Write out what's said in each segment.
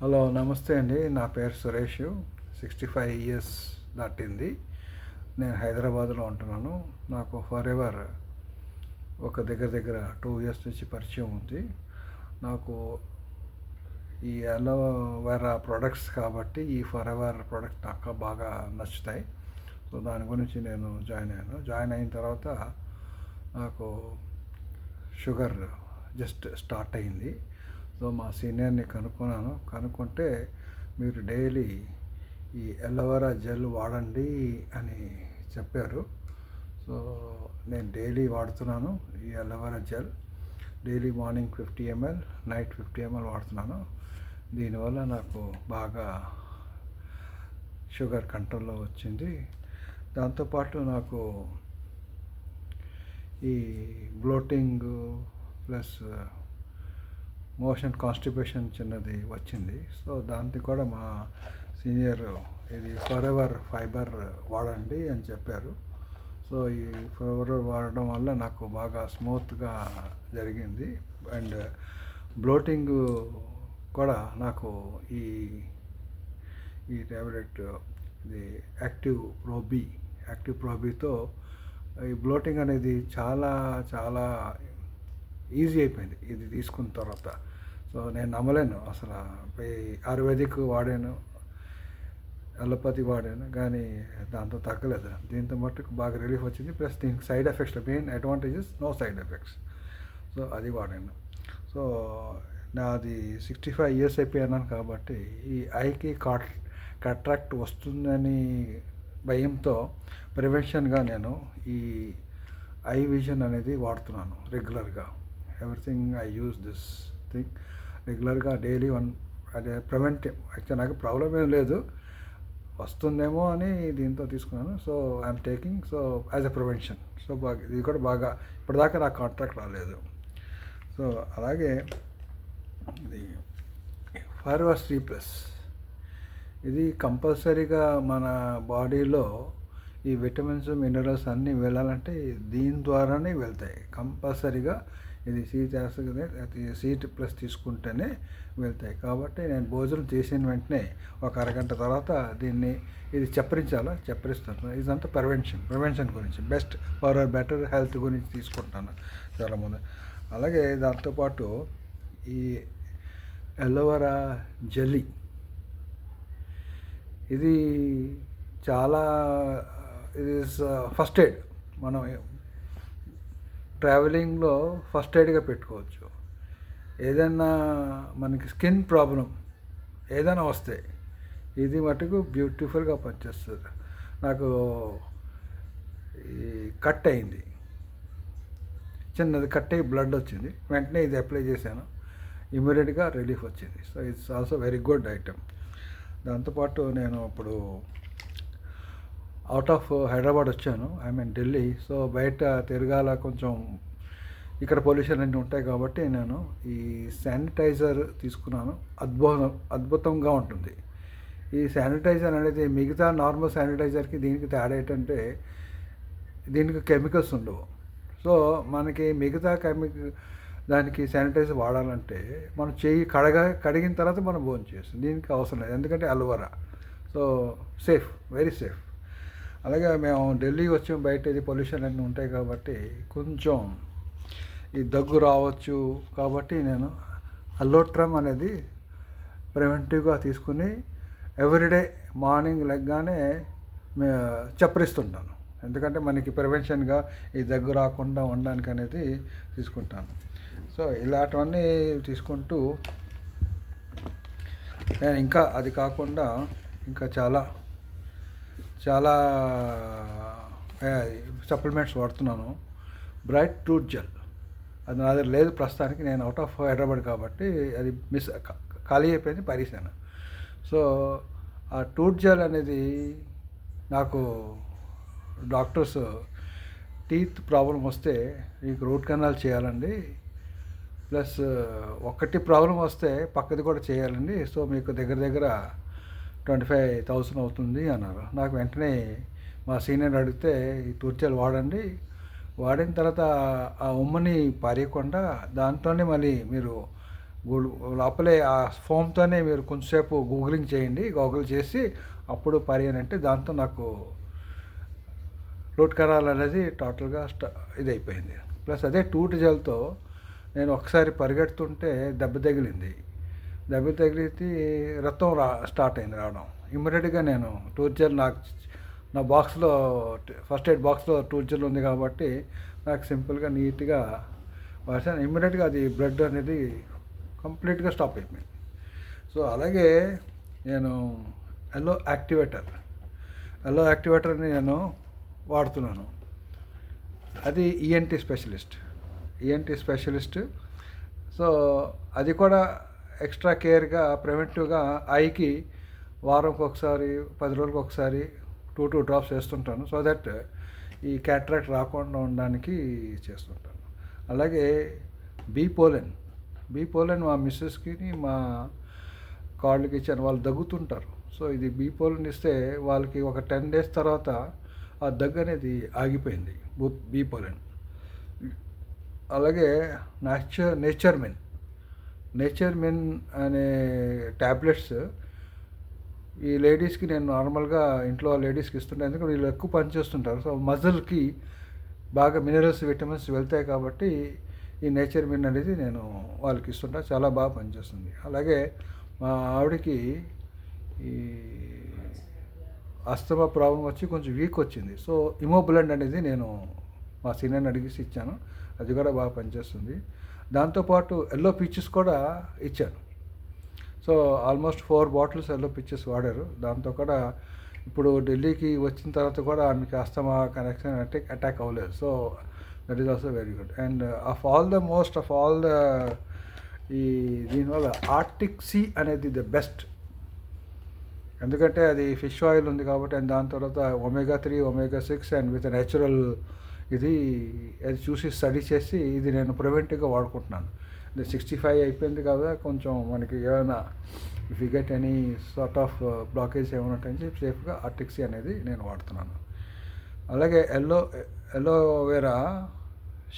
Hello, నమస్తే అండి. నా పేరు సురేష్. 65 ఇయర్స్ దాటింది. నేను హైదరాబాద్లో ఉంటున్నాను. నాకు ఫర్ ఎవర్ ఒక దగ్గర దగ్గర 2 ఇయర్స్ నుంచి పరిచయం ఉంది. నాకు ఈ అలోవెరా ప్రొడక్ట్స్ కాబట్టి ఈ ఫర్ ఎవర్ ప్రొడక్ట్ నాకు బాగా నచ్చుతాయి. సో దాని గురించి నేను జాయిన్ అయ్యాను. జాయిన్ అయిన తర్వాత నాకు షుగర్ జస్ట్ స్టార్ట్ అయింది. సో మా సీనియర్ని కనుక్కుంటే మీరు డైలీ ఈ అలోవెరా జెల్ వాడండి అని చెప్పారు. సో నేను డైలీ వాడుతున్నాను ఈ aloe vera gel. Daily morning 50 ml, night 50 ml వాడుతున్నాను. దీనివల్ల నాకు బాగా షుగర్ కంట్రోల్లో వచ్చింది. దాంతోపాటు నాకు ఈ బ్లోటింగ్ ప్లస్ మోషన్ కాన్స్టిపేషన్ చిన్నది వచ్చింది. సో దానికి కూడా మా సీనియర్ ఇది ఫర్ ఎవర్ ఫైబర్ వాడండి అని చెప్పారు. సో ఈ ఫర్ ఎవర్ వాడడం వల్ల నాకు బాగా స్మూత్గా జరిగింది. అండ్ బ్లోటింగ్ కూడా నాకు ఈ ఈ ట్యాబ్లెట్ ఇది యాక్టివ్ ప్రోబీతో ఈ బ్లోటింగ్ అనేది చాలా చాలా ఈజీ అయిపోయింది ఇది తీసుకున్న తర్వాత. సో నేను నమ్మలేను అసలు. ఆయుర్వేదిక్ వాడాను, అలోపతి వాడాను, కానీ దాంతో తగ్గలేదు. దీంతో మట్టుకు బాగా రిలీఫ్ వచ్చింది. ప్లస్ దీనికి side effects, main advantages no side effects. So అది వాడాను. సో నాది 65 ఇయర్స్ అయిపోయాను కాబట్టి ఈ ఐకి కట్రాక్ట్ వస్తుందని భయంతో ప్రివెన్షన్గా నేను ఈ ఐ విజన్ అనేది వాడుతున్నాను రెగ్యులర్గా. Everything I use this thing రెగ్యులర్గా డైలీ అదే ప్రివెంటివ్. యాక్చువల్ నాకు ప్రాబ్లం ఏం లేదు, వస్తుందేమో అని దీంతో తీసుకున్నాను. So I'm taking so as a prevention. So బాగా ఇది కూడా బాగా ఇప్పటిదాకా నాకు కాంట్రాక్ట్ రాలేదు. సో అలాగే ఇది ఫార్వర్ C+, ఇది కంపల్సరీగా మన బాడీలో ఈ విటమిన్స్ మినరల్స్ అన్నీ వెళ్ళాలంటే దీని ద్వారానే వెళ్తాయి కంపల్సరీగా. ఇది C+ తీసుకుంటేనే వెళ్తాయి. కాబట్టి నేను భోజనం చేసిన వెంటనే ఒక అరగంట తర్వాత ఇది చప్పరిస్తాను. ఇదంతా ప్రివెన్షన్ గురించి, బెస్ట్ ఫర్ బెటర్ హెల్త్ గురించి తీసుకుంటాను చాలామంది. అలాగే దాంతోపాటు ఈ అలోవెరా జెల్లీ, ఇది చాలా ఇది ఫస్ట్ ఎయిడ్. మనం ట్రావెలింగ్లో ఫస్ట్ ఎయిడ్గా పెట్టుకోవచ్చు. ఏదైనా మనకి స్కిన్ ప్రాబ్లం ఏదైనా వస్తే ఇది మటుకు బ్యూటిఫుల్గా పనిచేస్తుంది. నాకు ఈ కట్ అయింది, చిన్నది కట్ అయ్యి బ్లడ్ వచ్చింది, వెంటనే ఇది అప్లై చేశాను, ఇమీడియట్గా రిలీఫ్ వచ్చింది. So it's also very good item. దాంతోపాటు నేను ఇప్పుడు అవుట్ ఆఫ్ హైదరాబాద్ వచ్చాను, ఐ మీన్ ఢిల్లీ. సో బయట తిరగాల, కొంచెం ఇక్కడ పొల్యూషన్ అన్నీ ఉంటాయి కాబట్టి నేను ఈ శానిటైజర్ తీసుకున్నాను. అద్భుతంగా ఉంటుంది ఈ శానిటైజర్ అనేది. మిగతా నార్మల్ శానిటైజర్కి దీనికి తేడా ఏంటంటే దీనికి కెమికల్స్ ఉండవు. సో మనకి మిగతా దానికి శానిటైజర్ వాడాలంటే మనం చెయ్యి కడిగిన తర్వాత మనం భోజనం చేస్తాం. దీనికి అవసరం లేదు, ఎందుకంటే aloe vera. So safe, very safe. అలాగే మేము ఢిల్లీ వచ్చాం, బయట ఇది పొల్యూషన్ అన్నీ ఉంటాయి కాబట్టి కొంచెం ఈ దగ్గు రావచ్చు. కాబట్టి నేను అలోట్రమ్ అనేది ప్రివెంటివ్గా తీసుకుని ఎవ్రీడే మార్నింగ్ లెగ్గానే చప్పరిస్తుంటాను. ఎందుకంటే మనకి ప్రివెన్షన్గా ఈ దగ్గు రాకుండా ఉండడానికి అనేది తీసుకుంటాను. సో ఇలాంటివన్నీ తీసుకుంటూ నేను ఇంకా అది కాకుండా ఇంకా చాలా చాలా సప్లిమెంట్స్ వాడుతున్నాను. బ్రైట్ టూత్ జెల్ అది నా దగ్గర లేదు ప్రస్తుతానికి, నేను అవుట్ ఆఫ్ హైదరాబాద్ కాబట్టి అది ఖాళీ అయిపోయింది, పరిసాను. సో ఆ టూత్ జెల్ అనేది నాకు డాక్టర్స్ టీత్ ప్రాబ్లం వస్తే మీకు రూట్ కెనాల్ చేయాలండి, ప్లస్ ఒకటి ప్రాబ్లం వస్తే పక్కది కూడా చేయాలండి, సో మీకు దగ్గర దగ్గర 25,000 అవుతుంది అన్నారు. నాకు వెంటనే మా సీనియర్ అడిగితే ఈ టూత్ జెల్ వాడండి, వాడిన తర్వాత ఆ ఉమ్మని పారేయకుండా దాంట్లోనే మళ్ళీ మీరు లోపలే ఆ ఫోమ్తోనే మీరు కొంచెంసేపు గూగులింగ్ చేయండి, గూగుల్ చేసి అప్పుడు పరిగణంటే దాంతో నాకు రూట్ కెనాల్ అనేది టోటల్గా ఇదైపోయింది. ప్లస్ అదే టూట్ జెల్తో నేను ఒకసారి పరిగెడుతుంటే దెబ్బ తగిలింది. దెబ్బ తగిలితే రక్తం స్టార్ట్ అయింది రావడం. ఇమ్మీడియట్గా నేను టూట్ జెల్ నా బాక్స్లో ఫస్ట్ ఎయిడ్ బాక్స్లో టూట్ జెల్ ఉంది కాబట్టి నాకు సింపుల్గా నీట్గా వాసాను. ఇమ్మీడియట్గా అది బ్లడ్ అనేది కంప్లీట్గా స్టాప్ అయిపోయింది. సో అలాగే నేను ఎల్లో యాక్టివేటర్ని నేను వాడుతున్నాను. అది ఈఎన్టీ స్పెషలిస్ట్. సో అది కూడా ఎక్స్ట్రా కేర్గా ప్రివెంటివ్గా ఐకి వారంకి ఒకసారి 10 రోజులకు ఒకసారి 2 డ్రాప్స్ వేస్తుంటాను. సో దట్ ఈ క్యాట్రాక్ట్ రాకుండా ఉండడానికి చేస్తుంటాను. అలాగే బీ పోలెన్ మా మిస్సెస్కి మా కాళ్ళకి ఇచ్చాను. వాళ్ళు దగ్గుతుంటారు. సో ఇది బీ పోలెన్ ఇస్తే వాళ్ళకి ఒక 10 days తర్వాత ఆ దగ్గు అనేది ఆగిపోయింది. Bee pollen. అలాగే నేచర్ మిన్ అనే ట్యాబ్లెట్స్ ఈ లేడీస్కి నేను నార్మల్గా ఇంట్లో లేడీస్కి ఇస్తుంటాను. ఎందుకంటే వీళ్ళు ఎక్కువ పనిచేస్తుంటారు. సో మజిల్కి బాగా మినరల్స్, విటమిన్స్ వెళ్తాయి కాబట్టి ఈ నేచర్ మిన్ అనేది నేను వాళ్ళకి ఇస్తుంటాను. చాలా బాగా పనిచేస్తుంది. అలాగే మా ఆవిడకి ఈ అస్తమా ప్రాబ్లం వచ్చి కొంచెం వీక్ వచ్చింది. సో ఇమోబ్లెండ్ అనేది నేను మా సీనియర్ని అడిగేసి ఇచ్చాను. అది కూడా బాగా పనిచేస్తుంది. దాంతోపాటు ఎల్లో పీచెస్ కూడా ఇచ్చాను. So almost 4 bottles yellow peaches వాడారు. దాంతో కూడా ఇప్పుడు ఢిల్లీకి వచ్చిన తర్వాత కూడా ఆమెకి అస్తమా కనెక్షన్ అటాక్ అవ్వలేదు. So that is also very good. And of all the ఈ దీనివల్ల ఆర్టిక్ సీ అనేది ద బెస్ట్. ఎందుకంటే అది ఫిష్ ఆయిల్ ఉంది కాబట్టి, అండ్ దాని తర్వాత omega-3, omega-6 and with natural ఇది అది చూసి స్టడీ చేసి ఇది నేను ప్రివెంటివ్గా వాడుకుంటున్నాను. ఇది 65 అయిపోయింది కదా, కొంచెం మనకి ఏమైనా if you get any sort of blockage ఏమైనా ఉంటాయని సేఫ్గా ఆర్టిక్సీ అనేది నేను వాడుతున్నాను. అలాగే ఎల్లోవేరా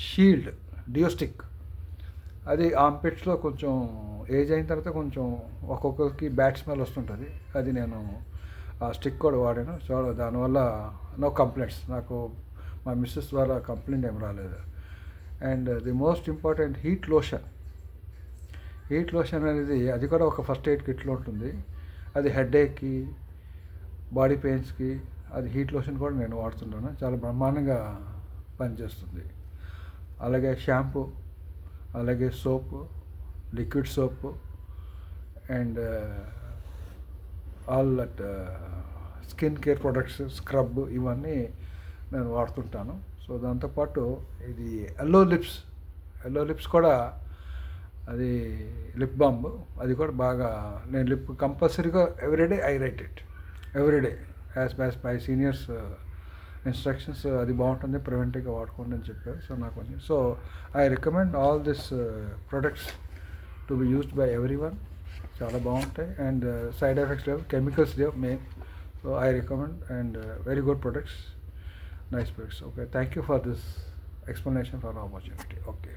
షీల్డ్ డియోస్టిక్, అది ఆంపిట్స్లో కొంచెం ఏజ్ అయిన తర్వాత కొంచెం ఒక్కొక్కరికి బ్యాడ్ స్మెల్ వస్తుంటుంది. అది నేను ఆ స్టిక్ కూడా వాడాను. సో దానివల్ల నో కంప్లైంట్స్, నాకు మా మిస్సెస్ ద్వారా కంప్లైంట్ ఏం రాలేదు. And the most important heat lotion అనేది అది కూడా ఒక ఫస్ట్ ఎయిడ్ కిట్లో ఉంటుంది. అది హెడేక్కి, బాడీ పెయిన్స్కి అది హీట్ లోషన్ కూడా నేను వాడుతుంటాను. చాలా బ్రహ్మాండంగా పనిచేస్తుంది. అలాగే షాంపూ, అలాగే soap, liquid soap and all that skin care products, scrub ఇవన్నీ నేను వాడుతుంటాను. సో దాంతోపాటు ఇది ఎల్లో లిప్స్ కూడా, అది లిప్ బామ్, అది కూడా బాగా నేను లిప్ కంపల్సరీగా everyday I right it everyday as by seniors instructions. అది బాగుంటుంది, ప్రివెంటివ్గా వాడుకోండి అని చెప్పారు. సో నాకు so I recommend all this products to be used by everyone. చాలా బాగుంటాయి అండ్ సైడ్ ఎఫెక్ట్స్ లేవు, కెమికల్స్ లేవు main. So I recommend and very good products, nice products. Okay, thank you for this explanation, for the opportunity. Okay.